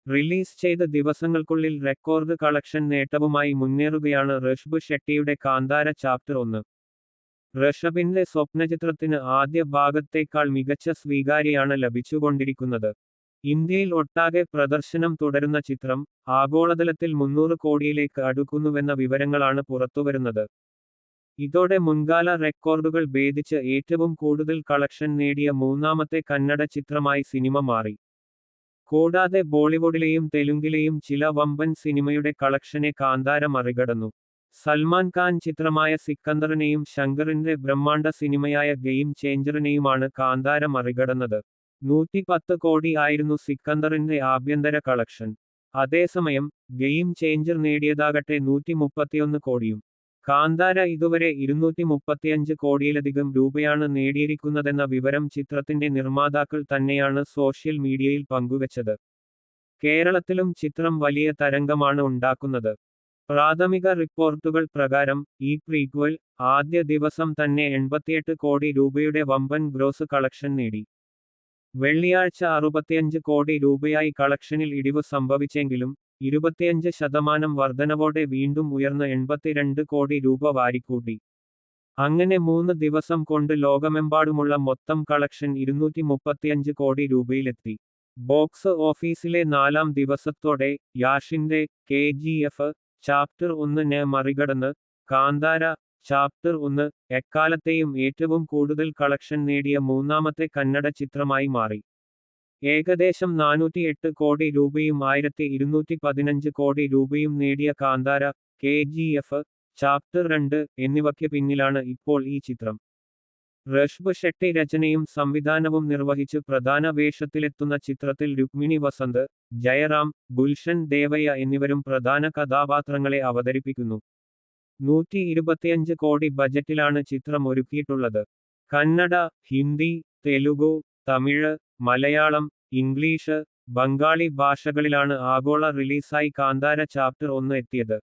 Release ചെയ്ത ദിവസങ്ങൾക്കുള്ളിൽ record collection നേട്ടവുമായി മുന്നേറുകയാണ് ഋഷഭ് ഷെട്ടിയുടെ കാന്താര ചാപ്റ്റർ 1. ഋഷഭിന്റെ സ്വപ്നചിത്രത്തിന് ആദ്യ ഭാഗത്തേക്കാൾ മികച്ച സ്വീകാര്യയാണ് ലഭിച്ചുകൊണ്ടിരിക്കുന്നത്. ഇന്ത്യയിൽ ഒട്ടാകെ പ്രദർശനം തുടരുന്ന ചിത്രം, ആഗോളതലത്തിൽ 300 കോടിയിലേക്ക് അടുക്കുന്നുവെന്ന വിവരങ്ങളാണ് പുറത്തുവരുന്നത്. ഇതോടെ മുൻകാല റെക്കോർഡുകൾ ഭേദിച്ച് ഏറ്റവും കൂടുതൽ കളക്ഷൻ നേടിയ മൂന്നാമത്തെ കന്നഡ ചിത്രമായി സിനിമ മാറി. കൂടാതെ ബോളിവുഡിലെയും തെലുങ്കിലെയും ചില വമ്പൻ സിനിമയുടെ കളക്ഷനെ കാന്താര മറികടന്നു. സൽമാൻ ഖാൻ ചിത്രമായ സിക്കന്ദറിനെയും ശങ്കറിന്റെ ബ്രഹ്മാണ്ഡ സിനിമയായ ഗെയിം ചേഞ്ചറിനെയുമാണ് കാന്താര മറികടന്നത്. 110 കോടി ആയിരുന്നു സിക്കന്ദറിന്റെ ആഭ്യന്തര കളക്ഷൻ. അതേസമയം, ഗെയിം ചേഞ്ചർ നേടിയതാകട്ടെ 131 കോടിയും. കാന്താര ഇതുവരെ 235 കോടിയിലധികം രൂപയാണ് നേടിയിരിക്കുന്നതെന്ന വിവരം ചിത്രത്തിന്റെ നിർമ്മാതാക്കൾ തന്നെയാണ് സോഷ്യൽ മീഡിയയിൽ പങ്കുവച്ചത്. കേരളത്തിലും ചിത്രം വലിയ തരംഗമാണ് ഉണ്ടാക്കുന്നത്. പ്രാഥമിക റിപ്പോർട്ടുകൾ പ്രകാരം ഈ പ്രീക്വൽ ആദ്യ ദിവസം തന്നെ 88 കോടി രൂപയുടെ വമ്പൻ ഗ്രോസ് കളക്ഷൻ നേടി. വെള്ളിയാഴ്ച 65 കോടി രൂപയായി കളക്ഷനിൽ ഇടിവ് സംഭവിച്ചെങ്കിലും 25% വർധനവോടെ വീണ്ടും ഉയർന്ന് 82 കോടി രൂപ വാരിക്കൂട്ടി. അങ്ങനെ 3 ദിവസം കൊണ്ട് ലോകമെമ്പാടുമുള്ള മൊത്തം കളക്ഷൻ 235 കോടി രൂപയിലെത്തി. ബോക്സ് ഓഫീസിലെ 4ാം ദിവസത്തോടെ യാഷിന്റെ KGF ചാപ്റ്റർ 1 മറികടന്ന് കാന്താര ചാപ്റ്റർ 1 എക്കാലത്തെയും ഏറ്റവും കൂടുതൽ കളക്ഷൻ നേടിയ മൂന്നാമത്തെ കന്നഡ ചിത്രമായി മാറി. ഏകദേശം 408 കോടി രൂപയും 1215 കോടി രൂപയും നേടിയ കാന്താര, KGF ചാപ്റ്റർ 2 എന്നിവയ്ക്ക് പിന്നിലാണ് ഇപ്പോൾ ഈ ചിത്രം. ഋഷഭ് ഷെട്ടി രചനയും സംവിധാനവും നിർവഹിച്ച് പ്രധാന വേഷത്തിലെത്തുന്ന ചിത്രത്തിൽ രുക്മിണി വസന്ത്, ജയറാം, ഗുൽഷൻ ദേവയ്യ എന്നിവരും പ്രധാന കഥാപാത്രങ്ങളെ അവതരിപ്പിക്കുന്നു. 125 കോടി ബജറ്റിലാണ് ചിത്രം ഒരുക്കിയിട്ടുള്ളത്. കന്നഡ, ഹിന്ദി, തെലുഗു, തമിഴ്, മലയാളം, ഇംഗ്ലീഷ്, ബംഗാളി ഭാഷകളിലാണ് ആഗോള റിലീസായി കാന്താര ചാപ്റ്റർ 1 എത്തിയത്.